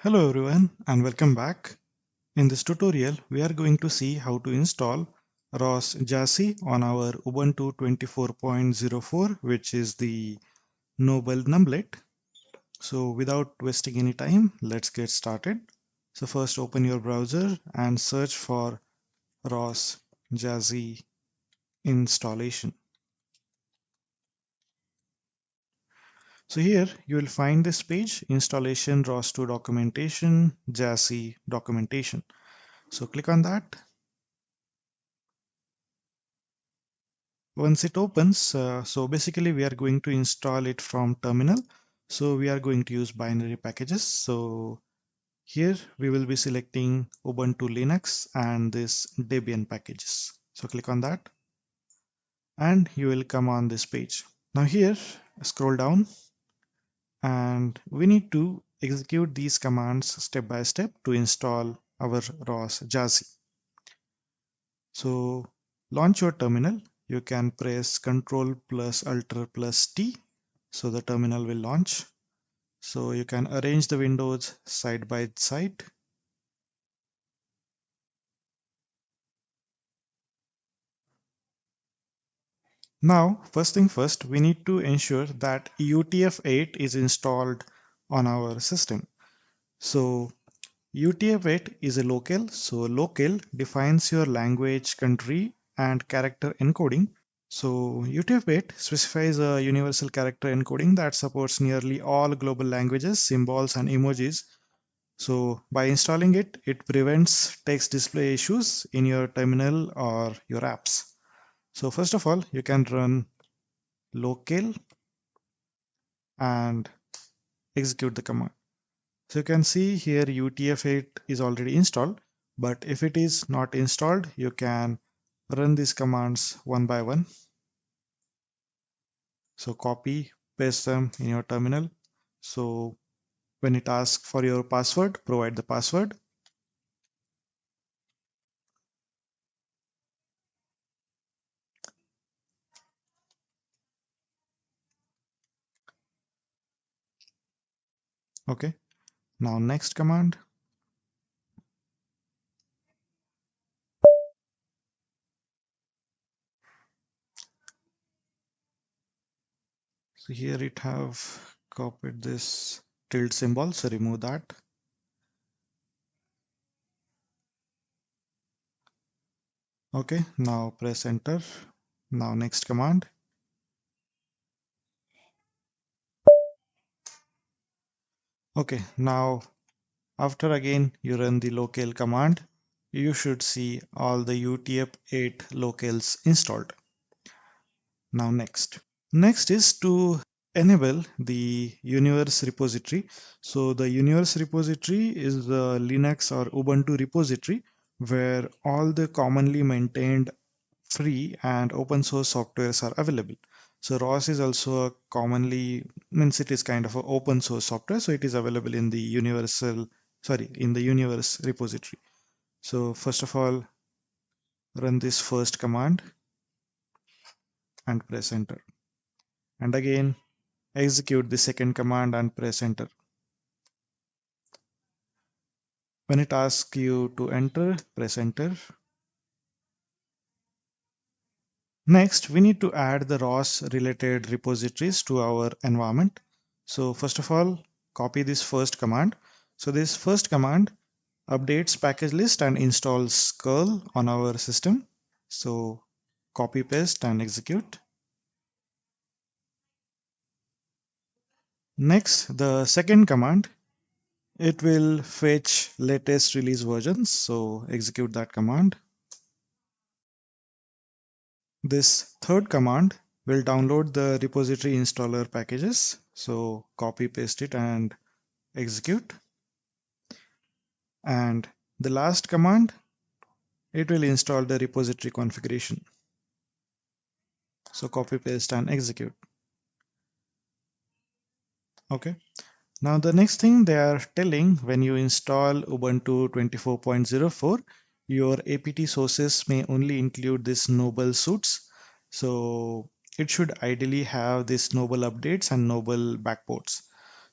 Hello everyone and welcome back. In this tutorial, we are going to see how to install ROS Jazzy on our Ubuntu 24.04, which is the noble numblet. So without wasting any time, let's get started. So first open your browser and search for ROS Jazzy installation. So here you will find this page, installation ROS2 documentation, Jazzy documentation. So click on that. Once it opens, so basically we are going to install it from terminal. So we are going to use binary packages. So here we will be selecting Ubuntu Linux and this Debian packages. So click on that and you will come on this page. Now here scroll down and we need to execute these commands step by step to install our ROS Jazzy. So launch your terminal. You can press Ctrl plus Alt plus T. So the terminal will launch. So you can arrange the windows side by side. Now, first thing first, we need to ensure that UTF-8 is installed on our system. So UTF-8 is a local. So local defines your language, country, and character encoding. So UTF-8 specifies a universal character encoding that supports nearly all global languages, symbols, and emojis. So by installing it, it prevents text display issues in your terminal or your apps. So first of all, you can run locale and execute the command. So you can see here UTF-8 is already installed, but if it is not installed, you can run these commands one by one. So copy, paste them in your terminal. So when it asks for your password, provide the password. Okay. Now next command. So here it have copied this tilde symbol. So remove that. Okay. Now press enter. Now next command. Okay. Now after again you run the locale command, you should see all the UTF-8 locales installed. Now next. Next is to enable the universe repository. So the universe repository is the Linux or Ubuntu repository where all the commonly maintained free and open source softwares are available. So ROS is also a commonly means it is kind of an open source software, so it is available in the in the universe repository. So first of all, run this first command and press enter. And again, execute the second command and press enter. When it asks you to enter, press enter. Next, we need to add the ROS related repositories to our environment. So first of all, copy this first command. So this first command updates package list and installs curl on our system. So copy paste and execute. Next, the second command, it will fetch latest release versions. So execute that command. This third command will download the repository installer packages. So copy paste it and execute. And the last command, it will install the repository configuration. So copy paste and execute. Okay. Now the next thing they are telling, when you install Ubuntu 24.04, your apt sources may only include this noble suits. So it should ideally have this noble updates and noble backports.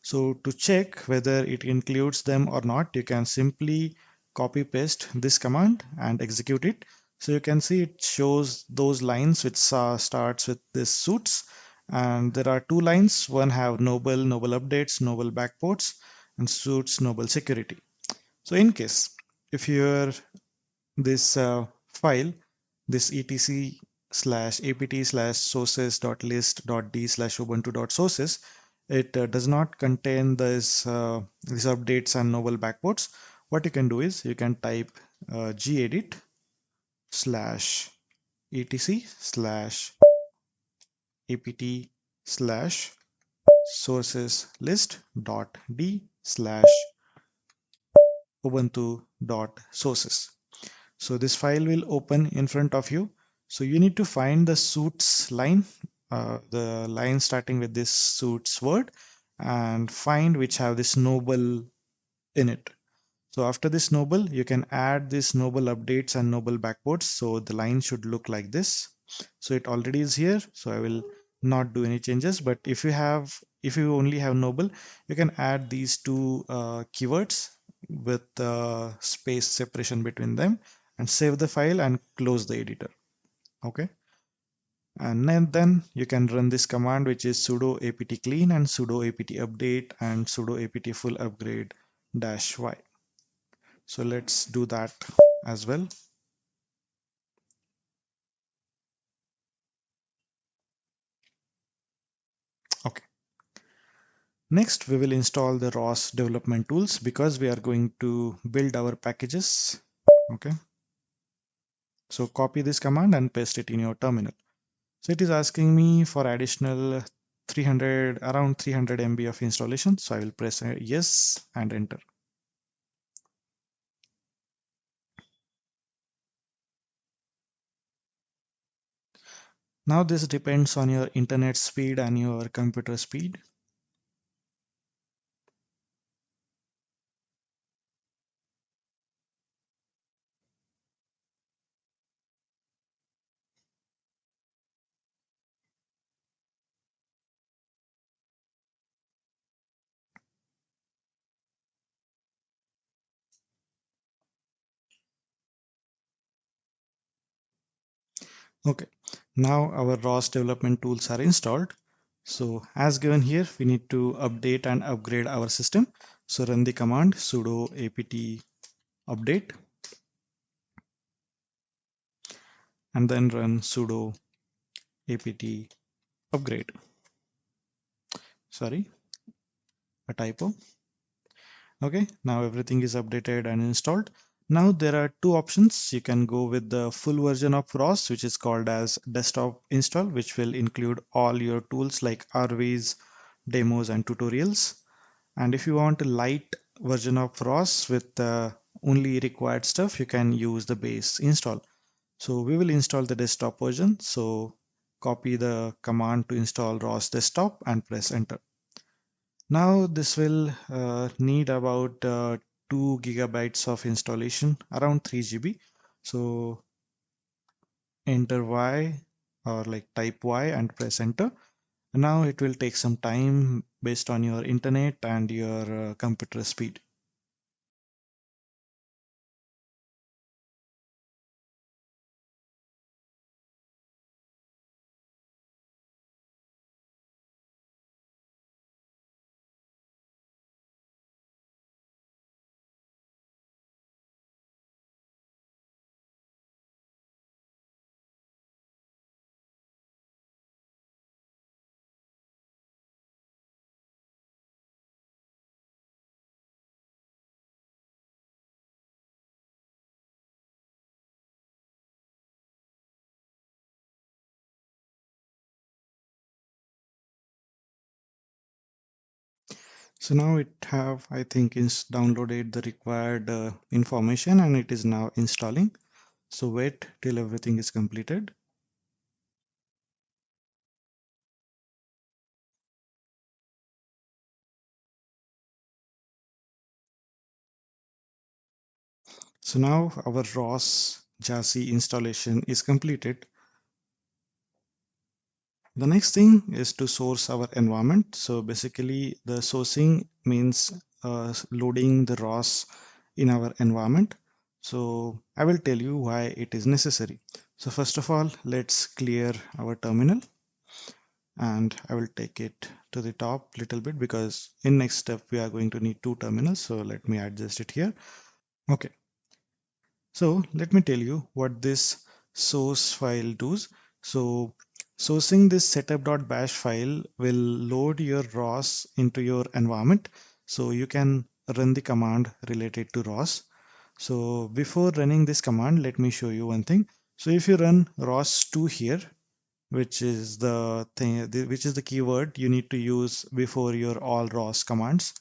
So to check whether it includes them or not, you can simply copy paste this command and execute it. So you can see it shows those lines which starts with this suits, and there are two lines. One have noble updates, noble backports, and suits noble security. So in case if your this file, this etc slash apt slash sources dot list dot d slash ubuntu dot sources, it does not contain these updates and novel backports. What you can do is you can type gedit slash etc slash apt slash sources list dot d slash ubuntu dot sources. So this file will open in front of you. So you need to find the suits line, the line starting with this suits word, and find which have this noble in it. So after this noble, you can add this noble updates and noble backports. So the line should look like this. So it already is here. So I will not do any changes. But if you only have noble, you can add these two keywords with space separation between them and save the file and close the editor. Okay. And then you can run this command, which is sudo apt clean and sudo apt update and sudo apt full upgrade -y. So let's do that as well. Okay. Next, we will install the ROS development tools because we are going to build our packages. Okay. So copy this command and paste it in your terminal. So it is asking me for additional 300, around 300 MB of installation. So I will press yes and enter. Now this depends on your internet speed and your computer speed. Okay, now our ROS development tools are installed. So as given here, we need to update and upgrade our system. So run the command sudo apt update and then run sudo apt upgrade. Sorry, a typo. Okay, now everything is updated and installed. Now there are two options. You can go with the full version of ROS, which is called as desktop install, which will include all your tools like RVs, demos, and tutorials. And if you want a light version of ROS with only required stuff, you can use the base install. So we will install the desktop version. So copy the command to install ROS desktop and press enter. Now this will need about 2 gigabytes of installation, around 3 GB. So enter Y or like type Y and press enter. Now it will take some time based on your internet and your computer speed. So now it have, I think, is downloaded the required information and it is now installing. So wait till everything is completed. So now our ROS Jazzy installation is completed. The next thing is to source our environment. So basically the sourcing means loading the ROS in our environment. So I will tell you why it is necessary. So first of all, let's clear our terminal, and I will take it to the top little bit because in next step we are going to need two terminals. So let me adjust it here. Okay. So let me tell you what this source file does. So sourcing this setup.bash file will load your ROS into your environment. So you can run the command related to ROS. So before running this command, let me show you one thing. So if you run ROS2 here, which is the thing, which is the keyword you need to use before your all ROS commands.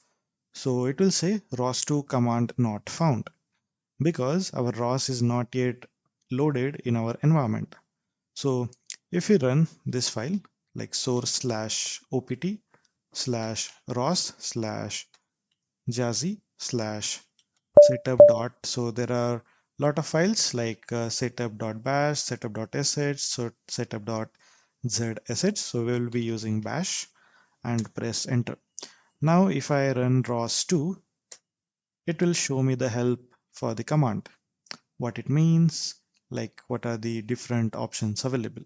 So it will say ROS2 command not found, because our ROS is not yet loaded in our environment. So if we run this file like source slash opt slash ROS slash Jazzy slash setup dot, so there are a lot of files like setup.bash, setup.sh, so setup.zsh. So we will be using bash and press enter. Now if I run ROS2, it will show me the help for the command, what it means, like what are the different options available.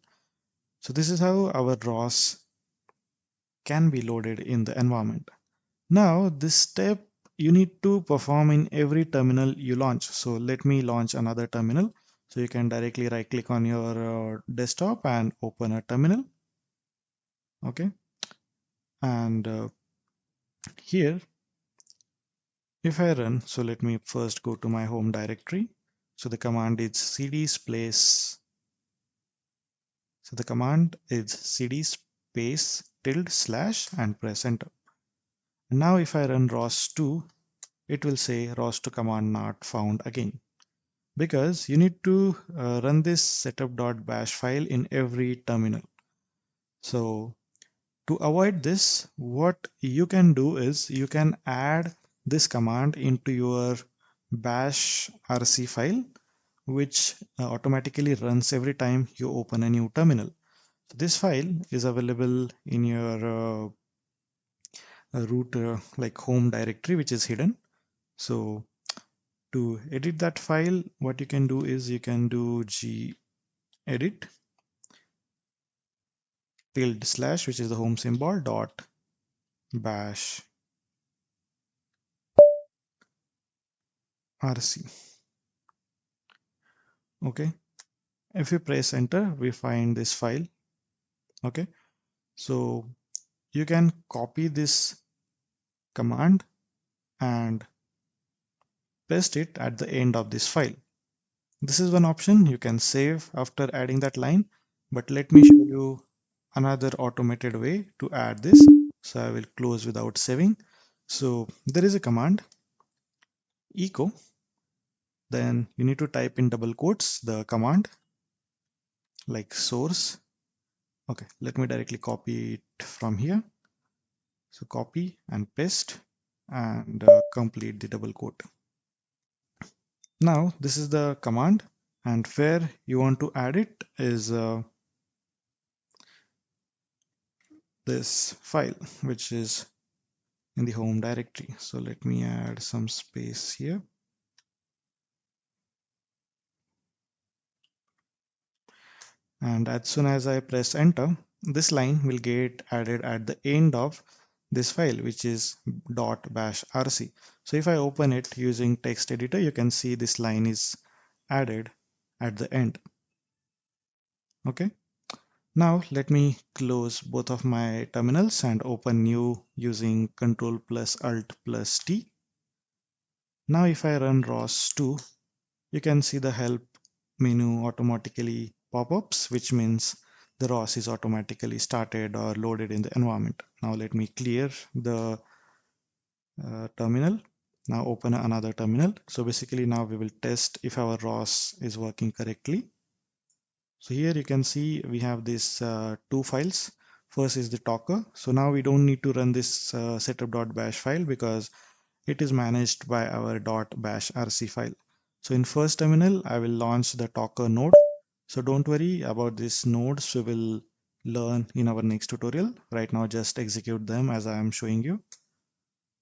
So this is how our ROS can be loaded in the environment. Now this step you need to perform in every terminal you launch. So let me launch another terminal. So you can directly right click on your desktop and open a terminal. Okay. And here, if I run, so let me first go to my home directory. So the command is cd space. So the command is cd space tilde slash and press enter. And now if I run ROS2, it will say ROS2 command not found again, because you need to run this setup.bash file in every terminal. So to avoid this, what you can do is you can add this command into your bash rc file, which automatically runs every time you open a new terminal. So this file is available in your root like home directory, which is hidden. So to edit that file, what you can do is you can do gedit tilde slash, which is the home symbol, dot bash rc. Okay. If you press enter, we find this file. Okay. So you can copy this command and paste it at the end of this file. This is one option. You can save after adding that line, but let me show you another automated way to add this. So I will close without saving. So there is a command echo, then you need to type in double quotes the command like source. Okay, let me directly copy it from here. So copy and paste and complete the double quote. Now this is the command, and where you want to add it is this file, which is in the home directory. So let me add some space here. And as soon as I press enter, this line will get added at the end of this file, which is .bash rc. So if I open it using text editor, you can see this line is added at the end. Okay. Now let me close both of my terminals and open new using Ctrl plus Alt plus T. Now if I run ROS2, you can see the help menu automatically pop-ups, which means the ROS is automatically started or loaded in the environment. Now let me clear the terminal. Now open another terminal. So basically now we will test if our ROS is working correctly. So here you can see we have these two files. First is the talker. So now we don't need to run this setup.bash file because it is managed by our .bash rc file. So in first terminal, I will launch the talker node. So don't worry about these nodes. We will learn in our next tutorial. Right now, just execute them as I am showing you.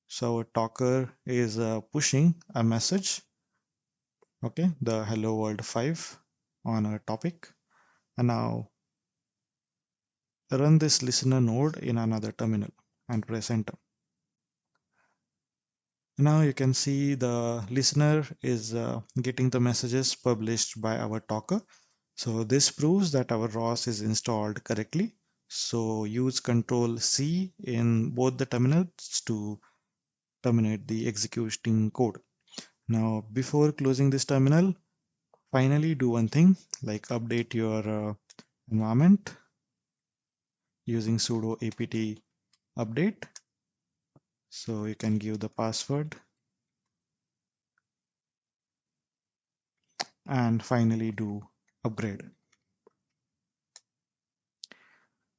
So our talker is pushing a message, okay, the hello world 5 on a topic. And now run this listener node in another terminal and press enter. Now you can see the listener is getting the messages published by our talker. So this proves that our ROS is installed correctly. So use Control C in both the terminals to terminate the executing code. Now before closing this terminal, finally do one thing like update your environment using sudo apt update. So you can give the password and finally do upgrade.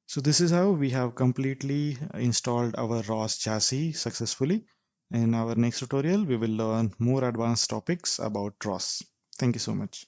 So this is how we have completely installed our ROS chassis successfully. In our next tutorial, we will learn more advanced topics about ROS. Thank you so much.